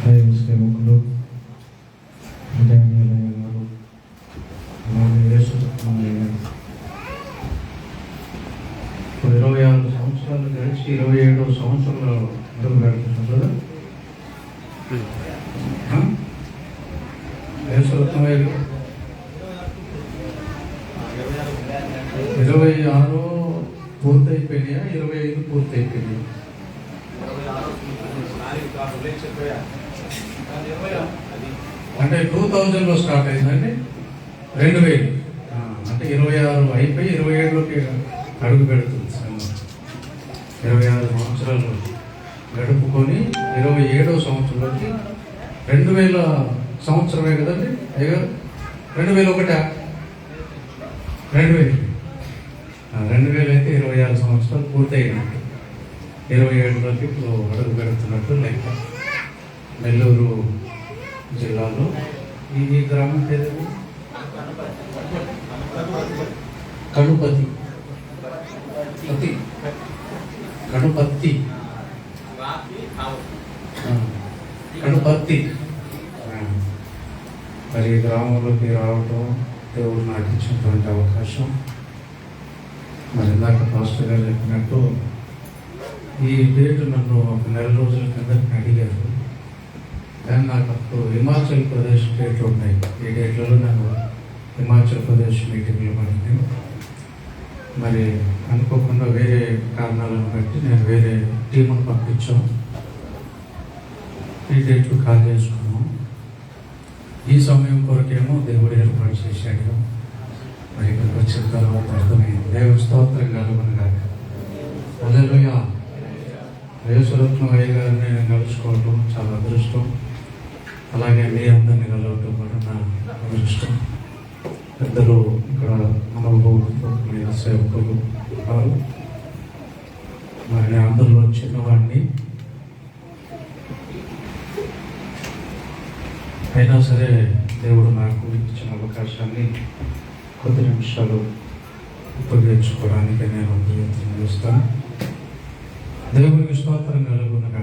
దైవ సేవకులు డానియల్ గారు, అలాగే యేసురత్నమయ్య గారు. ఇప్పుడు 26 సంవత్సరాలు గడిచి 27వ సంవత్సరంలో అడుగు పెడుతున్నాం కదా. యేసురత్నమయ్య గారు 26 పూర్తయిపోయినాయా, 25 పూర్తయిపోయినాయి? అంటే 2000లో స్టార్ట్ అయిందండి. 2000 అంటే 26 అయిపోయి 27లోకి అడుగు పెడుతుంది సంఘం. 26 సంవత్సరాలు గడుపుకొని 27వ సంవత్సరంలోకి 2000 సంవత్సరమే కదండి అయ్యారు. 2001 2000 అయితే 26 సంవత్సరాలు పూర్తయినట్టు. 27లోకి ఇప్పుడు అడుగు పెడుతున్నట్టు లెక్క. నెల్లూరు జిల్లాలో ఈ గ్రామం పేరు కనుపతి. మరి ఈ గ్రామంలోకి రావటం దేవుడు నాకు ఇచ్చినటువంటి అవకాశం. మరి ఇందాక పాస్టర్ గారు చెప్పినట్టు ఈ డేట్ నన్ను ఒక నెల రోజుల కిందకి అడిగారు. కానీ నాకు అప్పుడు హిమాచల్ ప్రదేశ్ డేట్లు ఉన్నాయి. ఈ డేట్లలో నేను హిమాచల్ ప్రదేశ్ మీటింగ్లో పడినాను. మరి అనుకోకుండా వేరే కారణాలను బట్టి నేను వేరే టీమును పంపించాం. ఈ డేట్లు కాల్ చేసుకున్నాం. ఈ సమయం కొరకేమో దేవుడు ఏర్పాటు చేశాడు. మరి ఇక్కడికి వచ్చిన తర్వాత అర్థమైంది. దేవ స్తోత్రం కలుగునుగాక. హల్లెలూయా. యేసురత్నమయ్య గారిని నేను కలుసుకోవటం చాలా అదృష్టం. అలాగే మీ అందరినీ కలవటం కూడా నా అదృష్టం. పెద్దలు ఇక్కడ అనుభవమైన సేవకులు ఉన్నారు. మరి నేను అందరిలో చిన్నవాడిని అయినా సరే దేవుడు నాకు ఇచ్చిన అవకాశాన్ని కొద్ది నిమిషాలు ఉపయోగించుకోవడానికి నేను ప్రయత్నం చేస్తాను. దేవునికి స్తోత్రం కలుగునుగా.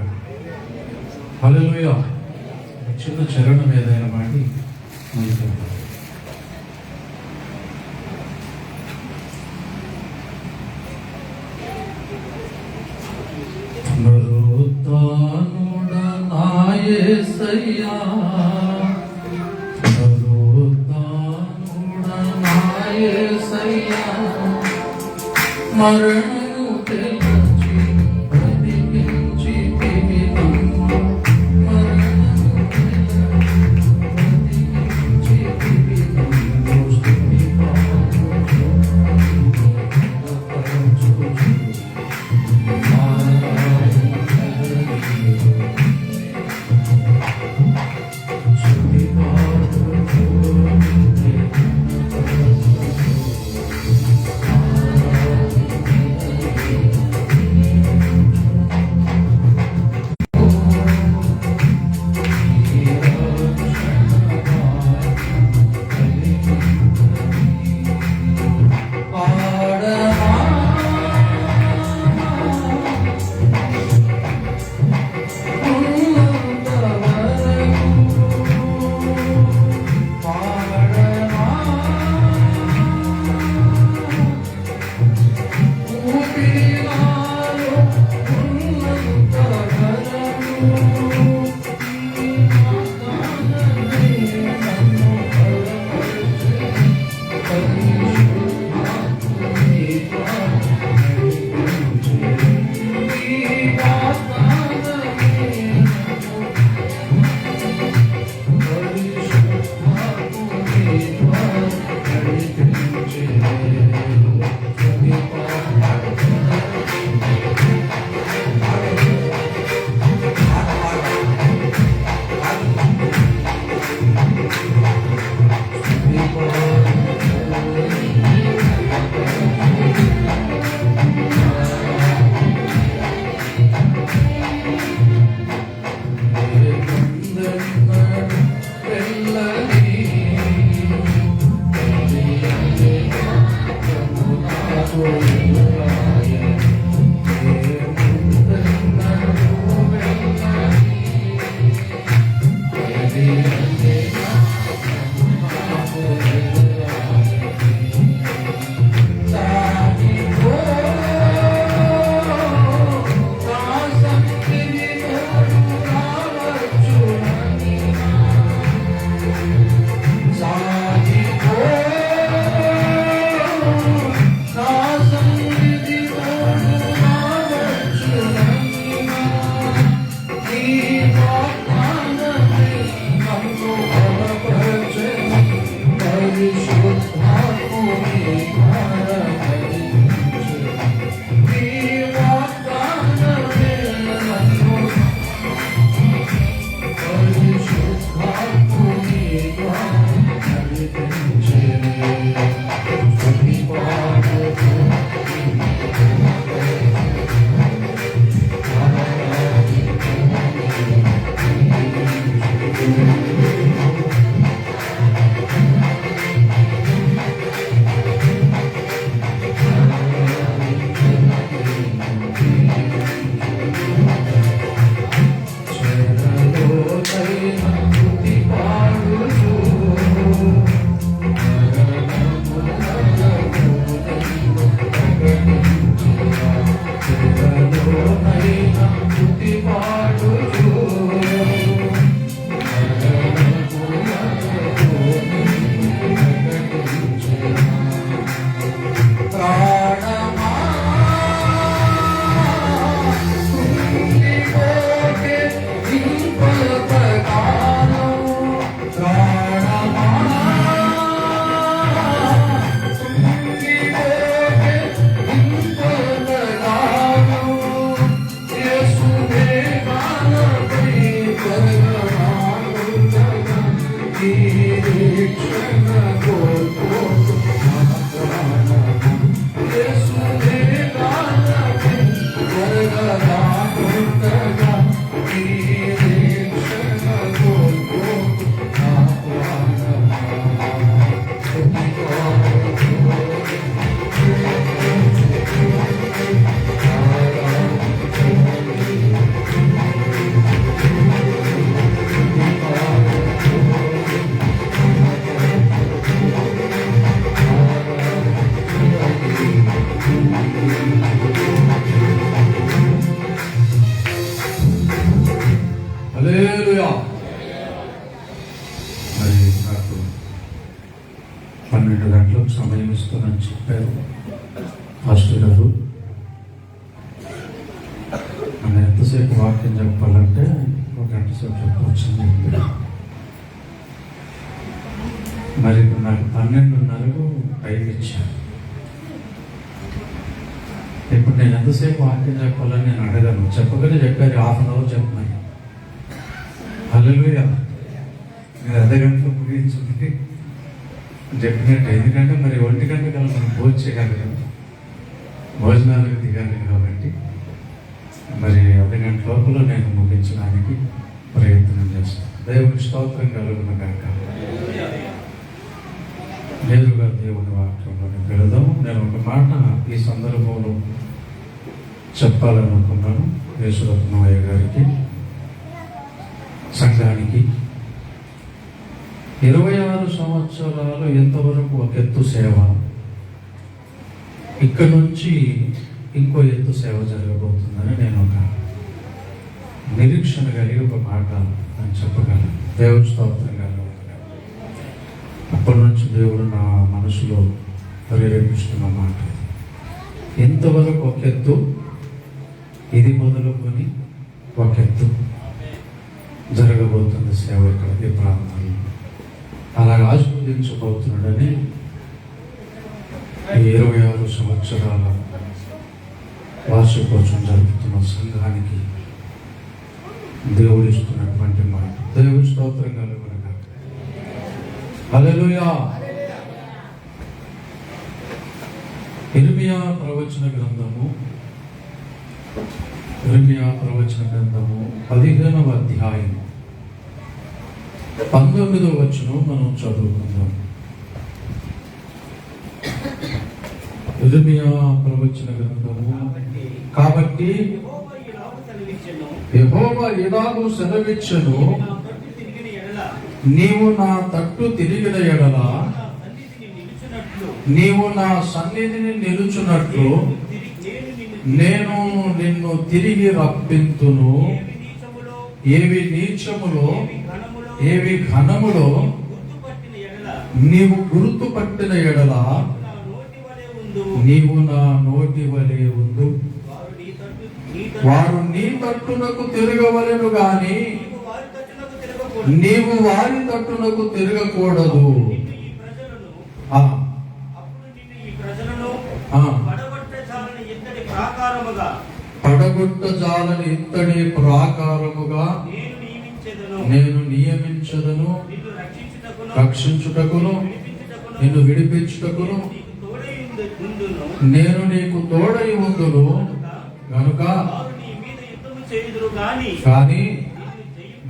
హల్లెలూయా. చిన్న చరణం ఏదైనా మాడి ముందుకెళ్తాను. పునరుత్థానుడా నా యేసయ్యా, పునరుత్థానుడా నా యేసయ్యా, మరణము తెలచి బ్రతికించి తిరిగినమ్మ, మరణము తెలచి బ్రతికించి తిరిగినమ్మ, స్తుతి పాడుచు హల్లెలూయా. మరి నాకు 12 గంటలకు సమయం ఇస్తానని చెప్పారు మాస్టర్ గారు. మనం ఎంతసేపు వాక్యం చెప్పాలంటే 1 గంట సేపు చెప్పవచ్చని చెప్పారు. మరి ఇప్పుడు నాకు 12:30 టైం ఇచ్చారు. ఇప్పుడు నేను ఎంతసేపు వాక్యం చెప్పాలని నేను అడగాను. చెప్పగానే చెప్పారు 1/2 అవర్ చెప్పమని. హల్లెలూయా. మీరు అర్ధగంటలో ముగించుంది చెప్పినట్టు. ఎందుకంటే మరి 1 గంట కల్లా మనం భోజనం చేయగలి కదా, భోజనాలకు దిగాలి కాబట్టి మరి 1 గంట లోపల నేను ముగించడానికి ప్రయత్నం చేస్తాను. దేవుని స్తోత్రం కలుగును గాక. నేరుగా దేవుని వాక్యంలోకి వెళదాం. నేను ఒక మాట ఈ సందర్భంలో చెప్పాలనుకున్నాను. యేసురత్నయ్య గారికి, సంఘానికి 26 సంవత్సరాలు ఎంతవరకు ఒక ఎత్తు సేవ, ఇక్కడ నుంచి ఇంకో ఎత్తు సేవ జరగబోతుందని నేను ఒక నిరీక్షణ కలిగి ఒక మాట నేను చెప్పగలను. దేవుని స్తోత్రం కలగాలి. అప్పటి నుంచి దేవుడు నా మనసులో ప్రేరేపిస్తున్న మాట. ఎంతవరకు ఒక ఎత్తు, ఇది మొదలుకొని ఒక ఎత్తు జరగబోతుంది సేవ ఇక్కడ ఈ ప్రాంతంలో. అలాగ ఆశీర్వదించబోతున్నాడని ఈ 26 సంవత్సరాల వార్షికోత్సవం జరుపుతున్న సంఘానికి దేవుడు ఇస్తున్నటువంటి మాట. దేవుడి స్తోత్రం కలుగును గాక. హల్లెలూయా. ఇర్మియా ప్రవచన గ్రంథము 15వ అధ్యాయం 19వ వచనం మనం చదువుకుందాం. ఇర్మియా ప్రవచన గ్రంథము. కాబట్టి యెహోవా ఇలాగూ సెలవిచ్చెను, నీవు నా తట్టు తిరిగిన ఎడల, నీవు నా సన్నిధిని నిలుచున్నట్లు నేను నిన్ను తిరిగి రప్పింతును. ఏవి నీచములో ఏవి ఘనములో నీవు గుర్తుపట్టిన ఎడల నీవు నా నోటి వలె ఉండు. వారు నీ తట్టునకు తిరగవలెను గాని నీవు వారి తట్టునకు తిరగకూడదు. పడగొట్టజాలని ఇత్తడి ప్రాకారముగా నేను నియమించదను. రక్షించుటకును నిన్ను విడిపించుటకును నేను నీకు తోడై ఉందును గనుక కానీ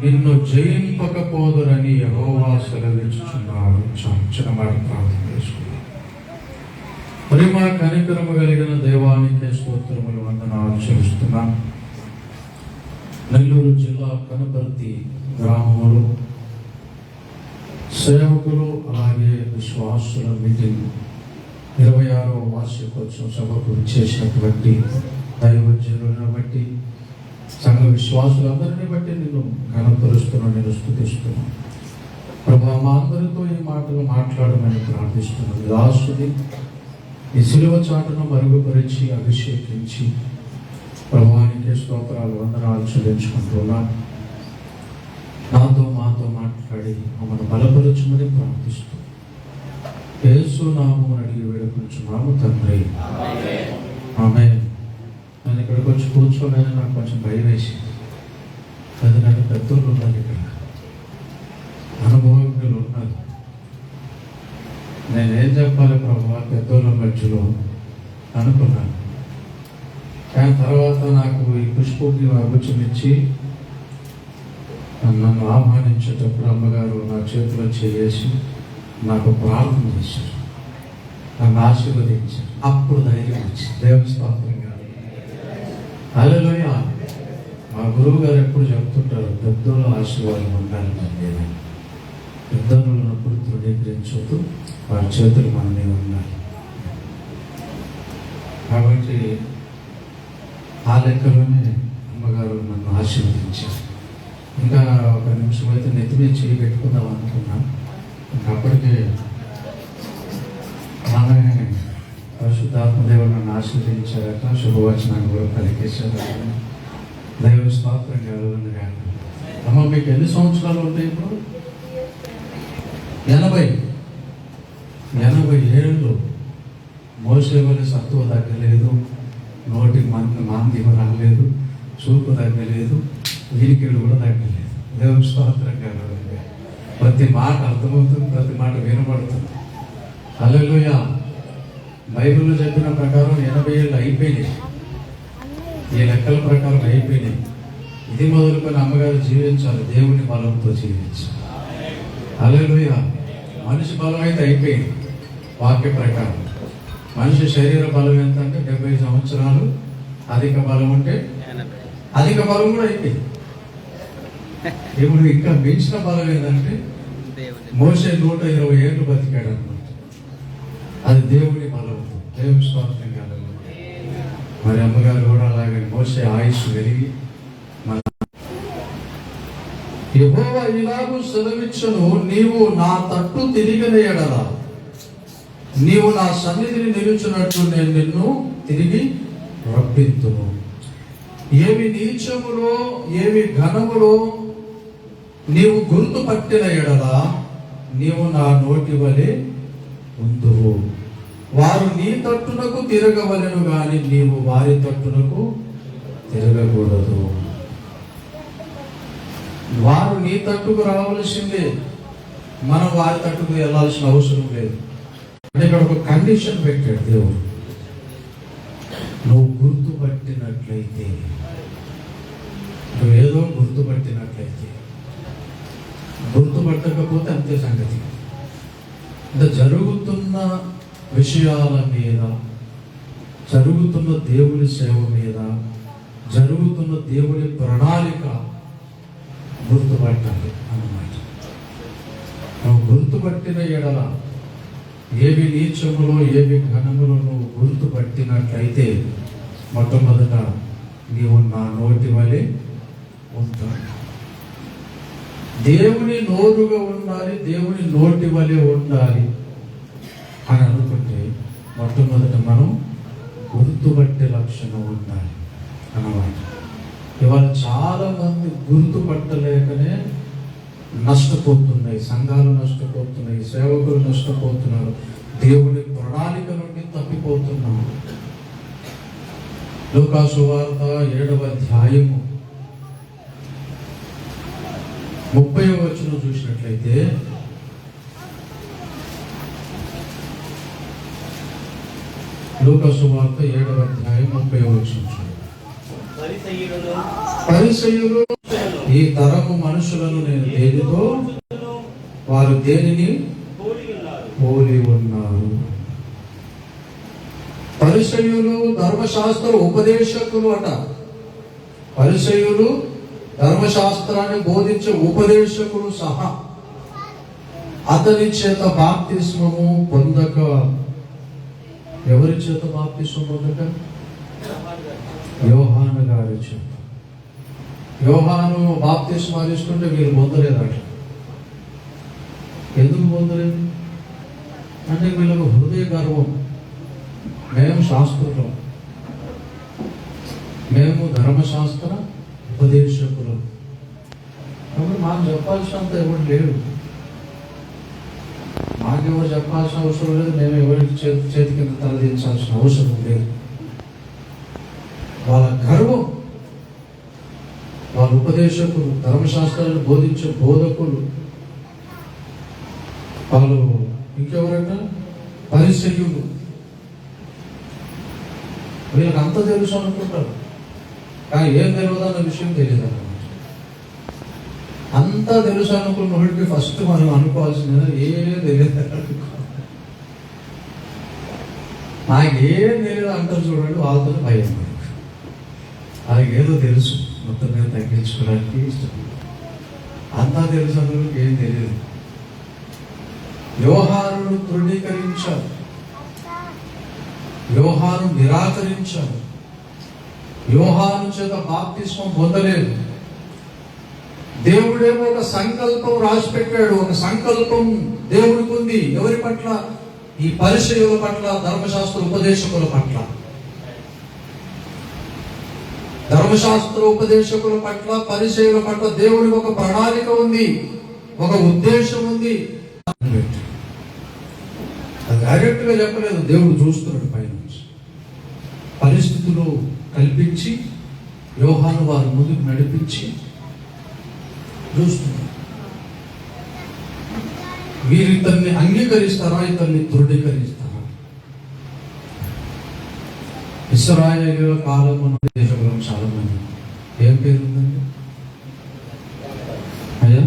నిన్ను జయింపకపోదురని యెహోవా సెలవిచ్చుచున్నాడు. చిన్న మాట ప్రార్థన చేసుకున్నాం. ప్రేమ కనికరము కలిగిన దేవానికి స్తోత్రములు, వందనాలు చెల్లిస్తున్నాం. నెల్లూరు జిల్లా కనపర్తి గ్రామంలో సేవకులు అలాగే విశ్వాసుల మీటింగ్ 26వ వార్షికోత్సవ సభకు చేసినటువంటి దైవజనులను బట్టి సంఘ విశ్వాసులందరినీ బట్టి నేను ఘనపరుస్తున్నాను, నేను స్తుతిస్తున్నాను. ప్రభా, మా అందరితో ఈ మాటలు మాట్లాడమని ప్రార్థిస్తున్నాను. దాసుని ఈ సిలువ చాటును మరుగుపరిచి అభిషేకించి ప్రభువానికి స్తోత్రాలు, వందనాలు చెల్లించుకుంటున్నాను. నాతో మాతో మాట్లాడి మమ్మల్ని బలపరచుమని ప్రార్థిస్తూ యేసు నామమున అడిగి వేడుకొంచున్నాము తండ్రి, ఆమేన్. నేను ఇక్కడికి వచ్చి కూర్చోగానే నాకు కొంచెం భయం వేసింది. అది నాకు పెద్దోళ్ళు ఉన్నారు, ఇక్కడ అనుభవజ్ఞులు ఉన్నారు. నేనేం చెప్పాలి ప్రభు పెద్దోళ్ళ మధ్యలో అనుకున్నాను. కానీ తర్వాత నాకు ఈ పుష్పకి అభిరుచి ఇచ్చి నన్ను ఆహ్వానించేటప్పుడు అమ్మగారు నా చేతిలో చేసి నాకు ప్రార్థన చేశారు, నన్ను ఆశీర్వదించారు. అప్పుడు ధైర్యం వచ్చింది. దేవుని స్తోత్రం కాదు. హల్లెలూయా. మా గురువు గారు ఎప్పుడు చెప్తుంటారు, పెద్దోళ్ళ ఆశీర్వాదం ఉండాలి. పెద్దోళ్ళు ఉన్నప్పుడు తృణీకరించొద్దు, వారి చేతులు మన మీద ఉన్నాయి. కాబట్టి ఆ లెక్కలోనే అమ్మగారు నన్ను ఆశీర్వదించారు. ఇంకా ఒక నిమిషం అయితే నెత్తి మీద చేయి పెట్టుకుందాం అనుకున్నాను. అప్పటికే ఆమె పరిశుద్ధాత్మదేవుడు నన్ను ఆశీర్వదించారట, శుభవచనాన్ని కూడా పలికేశారు. దైవ స్తోత్రం కలుగును గాక. అమ్మ, మీకు ఎన్ని సంవత్సరాలు ఉంటాయి ఇప్పుడు? 80 ఏళ్ళు. మోసే వల్ల సత్తువ తగ్గలేదు, నోటికి మాంద్యం రాలేదు, చూపు తగ్గలేదు, వీరికేళ్ళు కూడా తగ్గలేదు. దేవుని స్తోత్రం కలుగును. ప్రతి మాట అర్థమవుతుంది, ప్రతి మాట వినబడుతుంది. హల్లెలూయా. బైబిల్లో చెప్పిన ప్రకారం 80 ఏళ్ళు అయిపోయినాయి. ఈ లెక్కల ప్రకారం అయిపోయినాయి. ఇది మొదలుకొని అమ్మగారు జీవించాలి, దేవుని బలంతో జీవించాలి. హల్లెలూయా. మనిషి బలం అయితే అయిపోయింది వాక్య ప్రకారం. మనిషి శరీర బలం ఎంత అంటే 70 సంవత్సరాలు, అధిక బలం ఉంటే అధిక బలం కూడా అయిపోయింది. ఇప్పుడు ఇంకా మించిన బలం ఏంటంటే మోసే 120 ఏళ్ళు బతికాడు అన్నమాట. అది దేవుని బలం. దేవుని స్తోత్రం కలుగును. మరి అమ్మగారు కూడా అలాగే మోసే ఆయుష్ వెలిగి యెహోవా ఇలాగూ సెలవిచ్చును, నీవు నా తట్టు తిరిగిన ఎడల నీవు నా సన్నిధిని నిలుచున్నట్లు నేను నిన్ను తిరిగి రప్పింతును. ఏవి నీచములో ఏవి ఘనములో నీవు గుర్తుపట్టిన ఎడల నీవు నా నోటి వలె ఉందువు. వారు నీ తట్టునకు తిరగవలెను గాని నీవు వారి తట్టునకు తిరగకూడదు. వారు నీ తట్టుకు రావాల్సిందే, మనం వారి తట్టుకు వెళ్ళాల్సిన అవసరం లేదు. అంటే ఇక్కడ ఒక కండిషన్ పెట్టాడు దేవుడు. నువ్వు గుర్తుపట్టినట్లయితే, నువ్వేదో గుర్తుపట్టినట్లయితే, గుర్తుపట్టకపోతే అంతే సంగతి. అంటే జరుగుతున్న విషయాల మీద, జరుగుతున్న దేవుని సేవ మీద, జరుగుతున్న దేవుని ప్రణాళిక గుర్తుపట్టాలి అన్నమాట. నువ్వు గుర్తుపట్టిన ఎడల ఏవి నీచములో ఏవి ఘనములో నువ్వు గుర్తుపట్టినట్లయితే మొట్టమొదట నీవు నా నోటి వలె ఉంటాడు. దేవుని నోరుగా ఉండాలి, దేవుని నోటి వలె ఉండాలి అని అనుకుంటే మొట్టమొదట మనం గుర్తుపట్టే లక్షణం ఉండాలి అన్నమాట. ఇవాళ చాలా మంది గుర్తుపట్టలేకనే నష్టపోతున్నాయి, సంఘాలు నష్టపోతున్నాయి, సేవకులు నష్టపోతున్నారు, దేవుని ప్రణాళిక నుండి తప్పిపోతున్నారు. లూకా సువార్త 7వ అధ్యాయము 30వ వచనం చూసినట్లయితే, లూకా సువార్త 7వ అధ్యాయం 30వ వచనం. పరిసయ్యులు ఈ తరము మనుషులను నేను దేనితో, వారు దేనిని పోలి ఉన్నారు. పరిసయ్యులు ధర్మశాస్త్ర ఉపదేశకులు అట. పరిసయ్యులు ధర్మశాస్త్రాన్ని బోధించే ఉపదేశకులు సహా అతని చేత బాప్తిస్మము పొందక. ఎవరి చేత బాప్తిస్మం పొందక? యోహాను గారి చేత. యోహాను బాప్తిస్మాలు ఇస్తుంటే వీళ్ళు పొందలేదట. ఎందుకు పొందలేదు అంటే వీళ్ళకు హృదయ గర్వం. మేము శాస్త్రులం, మేము ధర్మశాస్త్ర ఉపదేశకులం, కాబట్టి మాకు చెప్పాల్సినంత ఎవరు లేడు, మాకెవరు చెప్పాల్సిన అవసరం లేదు, మేము ఎవరికి చేతి కింద తలదించాల్సిన అవసరం లేదు. వాళ్ళ గర్వం, వాళ్ళ ఉపదేశకులు, ధర్మశాస్త్రాలను బోధించే బోధకులు, వాళ్ళు ఇంకెవరైనా పరిసయ్యులు. వీళ్ళకి అంత తెలుసు అనుకుంటారు, కానీ ఏం తెలియదన్న విషయం తెలియదు అన్నమాట. అంతా తెలుసు అనుకున్న వాడికి ఫస్ట్ మనం అనుకోవాల్సింది ఏం తెలియదు. నాకేం తెలియదు అంటారు చూడండి, వాళ్ళతో భయం. వాళ్ళకి ఏదో తెలుసు, మొత్తం మీద తగ్గించుకోవడానికి ఇష్టం. అంతా తెలుసు అనుకుని ఏం తెలియదు. యోహానును తృణీకరించారు, యోహాను నిరాకరించారు, యోహాను చేత బాప్తిస్మం పొందలేదు. దేవుడేమో ఒక సంకల్పం రాసి పెట్టాడు. ఒక సంకల్పం దేవుడికి ఉంది. ఎవరి పట్ల? ఈ పరిసయ్యుల పట్ల, ధర్మశాస్త్ర ఉపదేశకుల పట్ల. ధర్మశాస్త్ర ఉపదేశకుల పట్ల, పరిసయ్యుల పట్ల దేవుడికి ఒక ప్రణాళిక ఉంది, ఒక ఉద్దేశం ఉంది. అది డైరెక్ట్ గా చెప్పలేదు, దేవుడు చూస్తున్నాడు పైనుంచి. పరిస్థితులు కల్పించి యోహాను వారి ముందుకు నడిపించి చూస్తున్నాడు. వీరు ఇతన్ని అంగీకరిస్తారా, ఇతన్ని తృణీకరిస్తారా? ఇశ్రాయేలు కాలమున దేశంలో చాలా మంది ఏం పేరు ఉందండి? అయ్యా,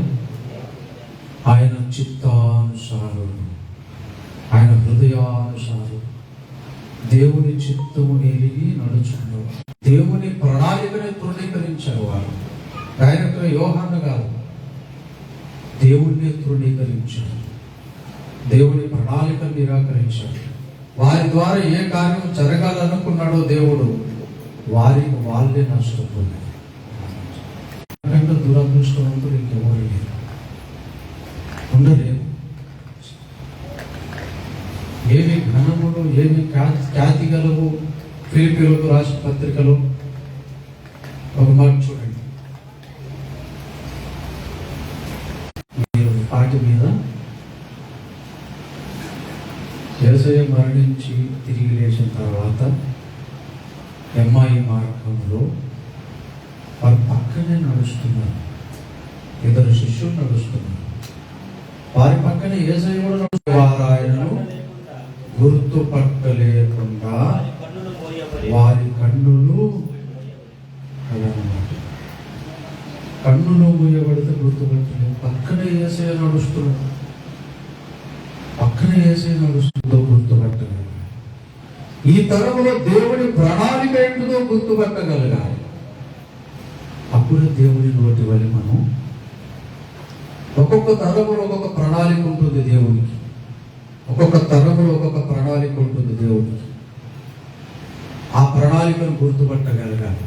ఆయన చిత్తానుసారుడు, ఆయన హృదయానుసారుడు, దేవుని చిత్తము ఎరిగి నడుచుకున్నారు. దేవుని ప్రణాళికని తృణీకరించారు వారు. డైరెక్ట్ యోహాను కాదు, దేవుణ్ణి తృణీకరించారు, దేవుని ప్రణాళికను నిరాకరించారు. వారి ద్వారా ఏ కార్యం జరగాలనుకున్నాడో దేవుడు, వారికి వాళ్ళే నష్టపోయారు. అంత దురదృష్టవంతులు ఇంకెవరు లేరు, ఉండలేదు. ఏమి ఘనములు, ఏమి ఖ్యాతి గలవు. ఫిలిప్పీయులకు రాసిన పత్రికలో ఒక మాట చూడండి. మీరు పాటి మీద యేసయ్య మరణించి తిరిగి లేచిన తర్వాత ఎమ్మాయి మార్గంలో వారు పక్కనే నడుస్తున్నారు. ఇద్దరు శిష్యులు నడుస్తున్నారు. వారి పక్కనే యేసయ్య కూడా నడుస్తున్నారు. వారు ఆయనను గుర్తుపట్టలేకుండా వారి కన్నులు మూయబడితే గుర్తుపట్టలేదు. పక్కనే యేసయ్య నడుస్తున్నాడు, పక్కనే యేసయ్య నడుస్తుందో గుర్తుపట్టలేదు. ఈ తరంలో దేవుని ప్రణాళిక ఏంటిదో గుర్తుపట్టగలగాలి. అప్పుడు దేవుని నోటి వల్ల మనం, ఒక్కొక్క తరంలో ఒక్కొక్క ప్రణాళిక ఉంటుంది దేవునికి, ఒక్కొక్క తరంలో ఒక్కొక్క ప్రణాళిక ఉంటుంది దేవునికి. ఆ ప్రణాళికను గుర్తుపట్టగలగాలి.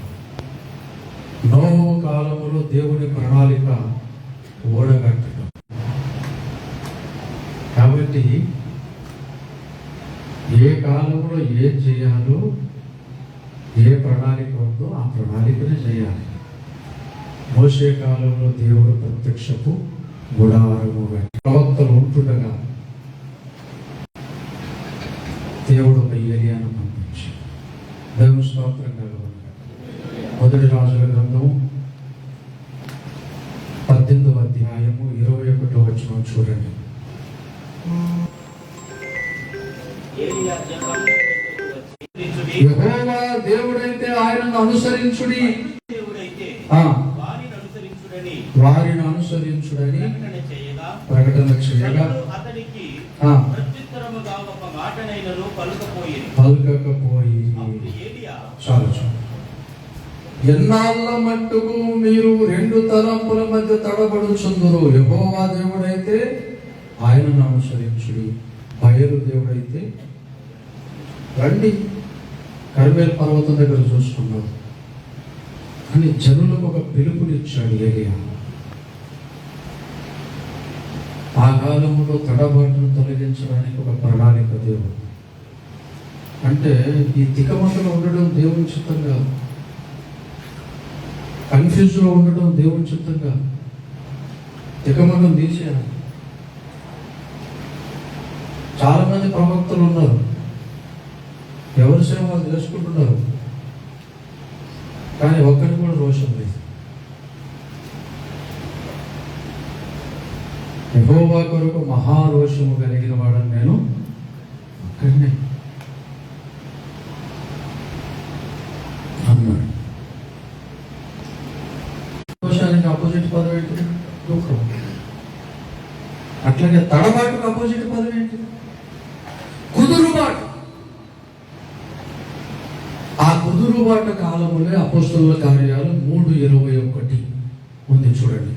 నోహు కాలంలో దేవుని ప్రణాళిక ఓడగట్టడం. కాబట్టి ఏ కాలంలో ఏం చేయాలో, ఏ ప్రణాళిక ఉందో ఆ ప్రణాళికనే చేయాలి. మోషే కాలంలో దేవుడు ప్రత్యక్షపు గుడారము ప్రవక్తలు ఉంటుండగా దేవుడు ఒక ఏలియాను పంపించి దేవుని స్తోత్రం కలుగును. మొదటి రాజుల గ్రంథం 18వ అధ్యాయము 21వ వచనం చూడండి. యెహోవా దేవుడైతే ఆయనను అనుసరించుడి, వారిని అనుసరించుడని ప్రకటన చేయగా పలుకకపోయి చాలు. ఎన్నాళ్ళ మట్టుకు మీరు రెండు తలంపుల మధ్య తడబడుచుందురు. యెహోవా దేవుడైతే ఆయనను అనుసరించుడి, బయలు దేవుడైతే రండి కర్మేలు పర్వతం దగ్గర చూసుకున్నాం అని జనులకు ఒక పిలుపునిచ్చాడు ఏలియా. ఆ కాలంలో తడబాటును తొలగించడానికి ఒక ప్రణాళిక దేవుడు. అంటే ఈ తికమకలో ఉండడం దేవుని చిత్తం కాదు, కన్ఫ్యూజ్లో ఉండడం దేవుని చిత్తం కాదు. తికమకం తీసేయాలి. చాలా మంది ప్రవక్తలు ఉన్నారు, ఎవరి సేవ వాళ్ళు చేసుకుంటున్నారు, కానీ ఒక్కరికి కూడా రోషం లేదు. యెహోవా కొరకు మహారోషము కలిగిన వాడని నేను ఒక్కడినే అన్నాడు. రోషానికి ఆపోజిట్ పదం ఏంటి? దుఃఖం. అట్లాగే తడబాటుకు ఆపోజిట్ పదం ఏంటి? కుదురుబాటు. ఆ కుదురుబాటు కాలములే అపోస్తలుల కార్యాలు 3:21 ఉంది చూడండి.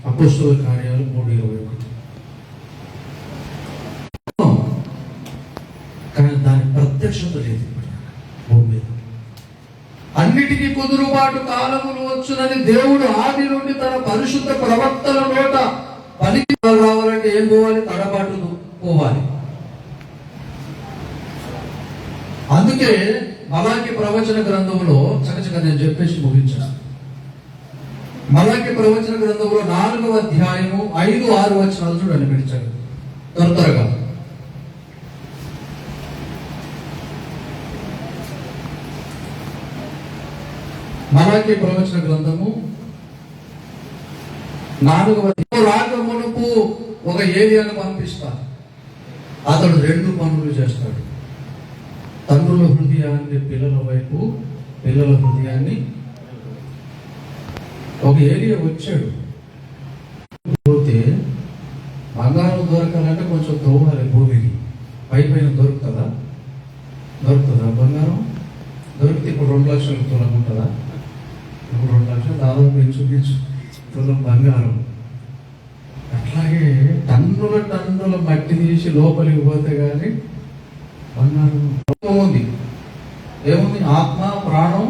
అపోస్తలుల కార్యాలు 3:21. కానీ దాని ప్రత్యక్షత లేదు భూమి మీద. అన్నిటికీ కుదురుబాటు కాలములు వచ్చునని దేవుడు ఆది నుండి తన పరిశుద్ధ ప్రవక్తల నోట పలికి రావాలంటే ఏం పోవాలి? తడబాటు పోవాలి. అందుకే మలాకి ప్రవచన గ్రంథంలో చకచక నేను చెప్పేసి ముగించాను. మలాకి ప్రవచన గ్రంథంలో 4వ అధ్యాయము 5-6 వచనాలు చూడండి. పిలిచారు త్వరగా. మలాకి ప్రవచన గ్రంథము 4వ రాక మునుపు ఒక ఏలియాను పంపిస్తారు. అతడు 2 పనులు చేస్తాడు. తండ్రుల హృదయాన్ని పిల్లల వైపు, పిల్లల హృదయాన్ని. ఒక ఏరియా వచ్చాడు, పోతే బంగారం దొరకాలంటే కొంచెం తవ్వాలి భూమికి. పైన దొరుకుతుందా? బంగారం దొరికితే ఇప్పుడు 2 లక్షల తులం ఉంటుందా? ఇప్పుడు 2 లక్షలు దాదాపు ఇంచుమించు తులం బంగారం. అట్లాగే టన్నుల మట్టి తీసి లోపలికి పోతే కానీ బంగారం ఉంది. ఏముంది? ఆత్మ, ప్రాణం.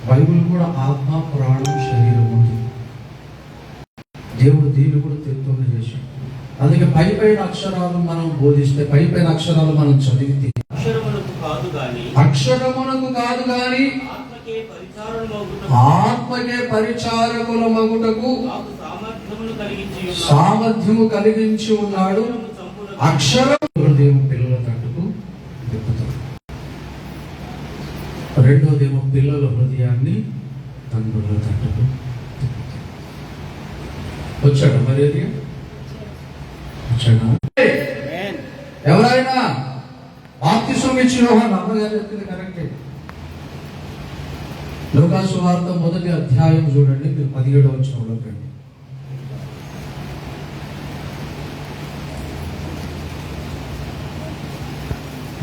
బైబిల్ కూడా ఆత్మ, ప్రాణం, శరీరం ఉంది. దేవుడు దీన్ని కూడా తెలుసుకొని చేశాడు. అందుకే పైన అక్షరాలు మనం బోధిస్తే, పైన అక్షరాలు మనం చదివితే అక్షరమునకు కాదు గాని ఆత్మకే పరిచారకుల మగుటకు సామర్థ్యము కలిగించి ఉన్నాడు. అక్షరం హృదయం పిల్లల తట్టుకు తిప్పుతాడు. రెండోదేమో పిల్లల హృదయాన్ని తండ్రుల తట్టుకు తిప్పుతాడు. వచ్చాడు మరి వచ్చాడా? ఎవరైనా బాప్తిసం ఇచ్చిన అమ్మగారు చెప్పింది కరెక్టే. లూకాసు సువార్త 1వ అధ్యాయం చూడండి, మీరు 17వ వచనంలో రండి.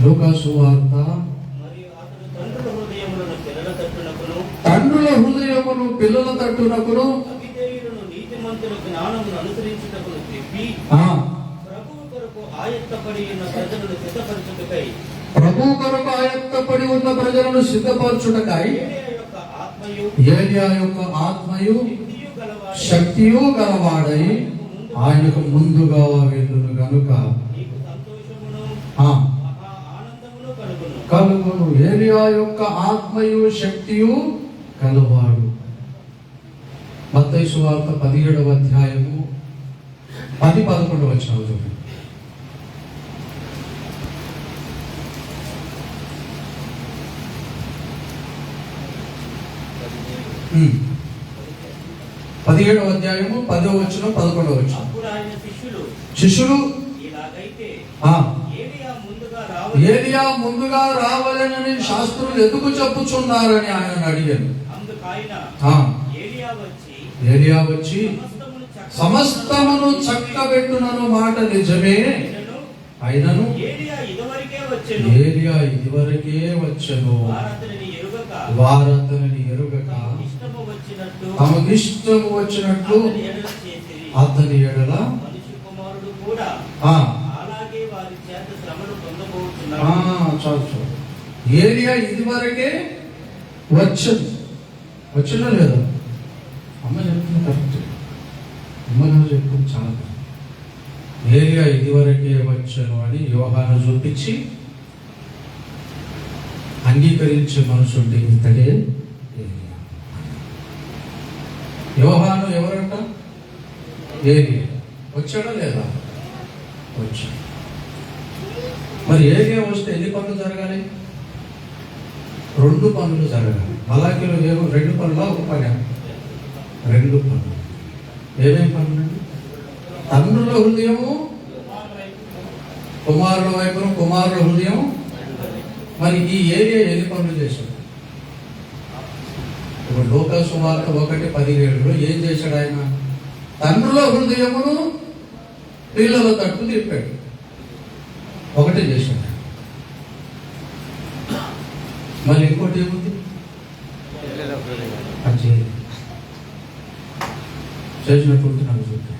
లూకాసు సువార్త తండ్రుల హృదయమును పిల్లల తట్టునకును ప్రభు కొరకు ఆయత్తపడి ఉన్న ప్రజలను సిద్ధపరచుటకై ఏలియా యొక్క ఆత్మయు శక్తియు గలవాడై ఆయనకు ముందుగా వెళ్ళును గనుక కలుగును. ఏలియా యొక్క ఆత్మయు శక్తియు కలవాడు. మత్తయి సువార్త 17వ అధ్యాయము 10-11 వచనాలు చూడండి. ఉమ్. 17వ అధ్యాయము 10వ వచనం 11వ వచనం. అప్పుడు ఆయన శిష్యులు ఇలాగైతే ఏలియా ముందుగా రావాలని శాస్త్రులు ఎందుకు చెప్పుచున్నారని ఆయన అడిగాను. ఏలియా వచ్చి సమస్తమును చక్కబెట్టునను మాట నిజమే, అయినను ఏలియా ఇదివరకే వచ్చెను, వారు అతనిని ఎరుగక తమకిష్టము వచ్చినట్లు అతని ఎడల చాలు. ఏలియా ఇదివరకే వచ్చినా లేదా? అమ్మ చెప్తుంది కరెక్ట్. అమ్మగారు చెప్తుంది చాలా కరెక్ట్. ఏలియా ఇదివరకే వచ్చాను అని యోహాను చూపించి అంగీకరించే మనసుంటే ఇతడే ఏలియా. యోహాను ఎవరంట? ఏలియా. వచ్చాడా లేదా? వచ్చాడు. మరి ఏలియా వస్తే ఎన్ని పనులు జరగాలి? 2 పనులు జరగాలి. మలాకీలో 2 పనులా? ఒక పని? 2 పనులు. ఏమేమి పనులు? తండ్రుల హృదయము కుమారుల వైపును, కుమారుల హృదయం. మరి ఈ ఏలియా ఎన్ని పనులు చేశాడు? ఇప్పుడు లోకా సువార్త 1:17లో ఏం చేశాడు ఆయన? తండ్రుల హృదయమును పిల్లల తట్టు తిప్పాడు. ఒకటే చేశాడు. మళ్ళీ ఇంకోటి ఏముంది? చేసినటువంటి నాకు చూద్దాం.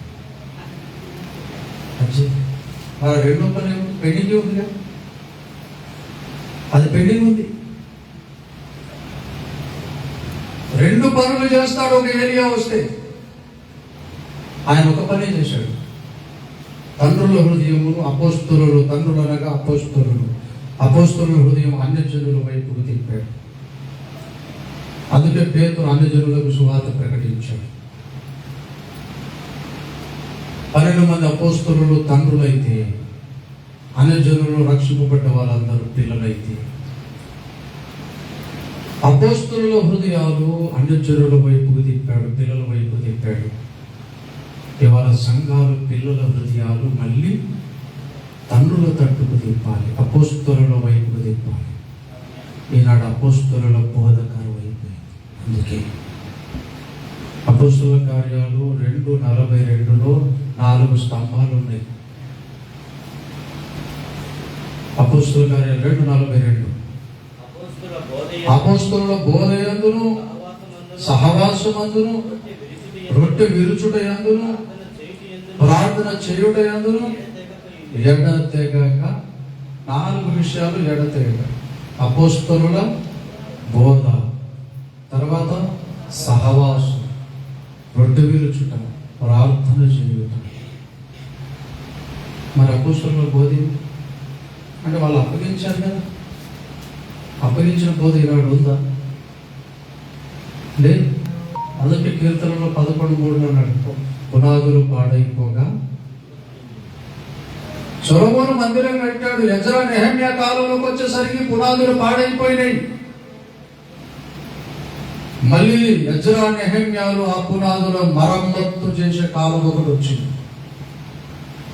మరి 2వ పని పెండింగ్ ఉందిగా, అది పెండింగ్ ఉంది. 2 పనులు చేస్తాడు ఒక ఏలియా వస్తే. ఆయన ఒక పనే చేశాడు. తండ్రుల హృదయమును అపోస్తలులు, తండ్రులు అనగా అపోస్తలుల హృదయం అన్యజనుల వైపుకు తిప్పాడు. అందుకే పేతురు అన్యజనులకు సువార్త ప్రకటించాడు. 12 మంది అపోస్తలులు తండ్రులైతే, అన్యజనులు రక్షింపబడ్డ వాళ్ళందరూ పిల్లలైతే, అపోస్తలుల హృదయాలు అన్యజనుల వైపుకు తిప్పాడు, పిల్లల వైపు తిప్పాడు. ఇవాళ సంఘాలు పిల్లల హృదయాలు మళ్ళీ తండ్రుల తట్టుకు తిప్పాలి, అపోస్తలుల వైపుకు తిప్పాలి. ఈనాడు అపోస్తలుల బోధకారు అయిపోయింది. అందుకే అపోస్తలుల కార్యాలు 2:42లో 4 స్తంభాలు ఉన్నాయి. అపోస్తలుల కార్యాలు 2:42 అపోస్తలుల బోధయందును, సహవాసమందును, రొట్టె విరుచుటయందును, ప్రార్థన చేయుటయందును ఎడతెగక. 4 విషయాలు ఎడతెగక. అపోస్తలుల బోధ, తర్వాత సహవాసం, రొట్టె విరుచుట, ప్రార్థన చేయుట. మరి అపోస్తలుల బోధ అంటే వాళ్ళు అప్పగించారు కదా. అప్పగించిన బోధ ఈనాడు ఉందా? లేదు. అందుకే కీర్తనలో 11:3 అన్నాడు, పునాదులు పాడైపోగా. సొలొమోను మందిరం కట్టాడు. ఎజ్రా నెహెమ్యా కాలంలోకి వచ్చేసరికి పునాదులు పాడైపోయినాయి. మళ్ళీ ఎజ్రా నెహెమ్యాలు ఆ పునాదుల మరమ్మత్తు చేసే కాలం ఒకటి వచ్చింది.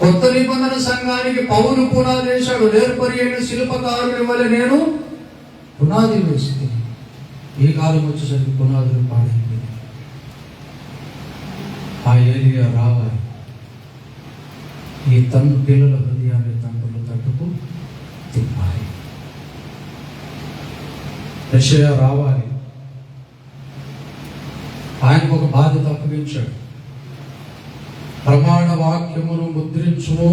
కొత్త నిబంధన సంఘానికి పౌలు పునాది వేశాడు. నేర్పరి అయిన శిల్పకారుని వల్ల నేను పునాది వేస్తే, ఈ కాలం వచ్చేసరికి పునాదులు పాడైపోయి. ఆ ఏలియా రావాలి. ఈ పిల్లల హృదయాన్ని తండ్రుల తట్టుకు తిప్పాలి. యెషయా రావాలి. ఆయనకు ఒక బాధ్యత అప్పగించాడు. ప్రమాణ వాక్యమును ముద్రించుము.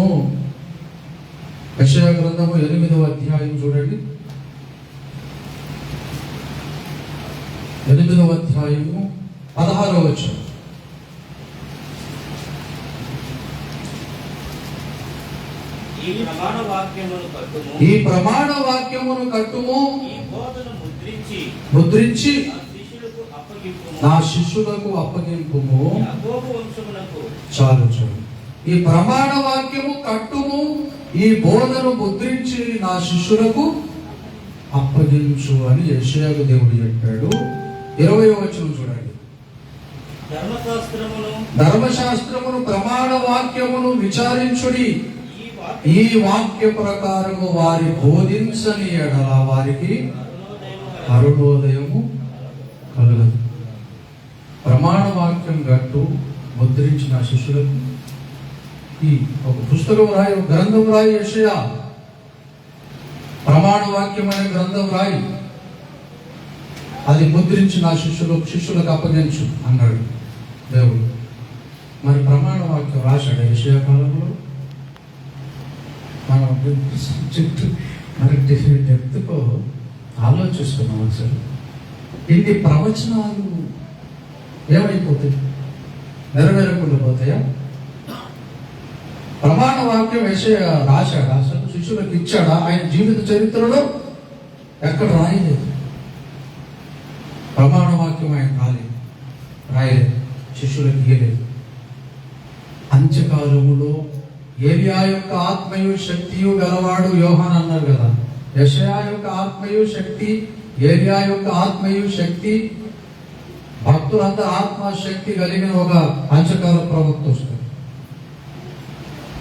యెషయా గ్రంథము 8వ అధ్యాయం చూడండి. 8వ అధ్యాయము 16వ వచనం. ఈ ప్రమాణ వాక్యమును కట్టుము, ముద్రించి అప్పగింపుము. నా శిష్యులకు అప్పగింపుము. యాకోబు వంశమునకు చాలు చాలు. ఈ ప్రమాణ వాక్యము కట్టుము, ఈ బోధను ముద్రించి నా శిష్యులకు అప్పగించు అని యెషయాకు దేవుడు చెప్పాడు. 20వ వచనం చూడండి. ధర్మశాస్త్రమును ప్రమాణ వాక్యమును విచారించుడి. ఈ వాక్య ప్రకారము వారి బోధించని ఎడల వారికి అరుణోదయము కలగదు. ప్రమాణ వాక్యం గట్టు ముద్రించిన శిష్యులకు ఈ ఒక పుస్తకం రాయి, ఒక గ్రంథం రాయి. యెషయా ప్రమాణ వాక్యం అనే గ్రంథం రాయి, అది ముద్రించి నా శిష్యులకు అప్పగించు అన్నాడు దేవుడు. మరి ప్రమాణ వాక్యం రాశాడు యెషయా కాలంలో. మనం సబ్జెక్టు మరి డెప్త్తో ఆలోచిస్తున్నాం. అసలు ఇన్ని ప్రవచనాలు ఏమైపోతాయి? నెరవేరకుండా పోతాయా? ప్రమాణ వాక్యం యెషయా రాశాడా? అసలు శిష్యులకు ఇచ్చాడా? ఆయన జీవిత చరిత్రలో ఎక్కడ రాయలేదు. ప్రమాణ వాక్యం ఆయన రాయలేదు, శిష్యులకు ఇయ్యలేదు. అంత్యకాలములో ఏలియా యొక్క ఆత్మయు శక్తియు గలవాడు యోహాన్ అన్నారు కదా. యెషయా యొక్క ఆత్మయు శక్తి, ఏలియా యొక్క ఆత్మయు శక్తి, భక్తులందరూ ఆత్మశక్తి కలిగిన ఒక అంత్యకాల ప్రవక్త వస్తాడు.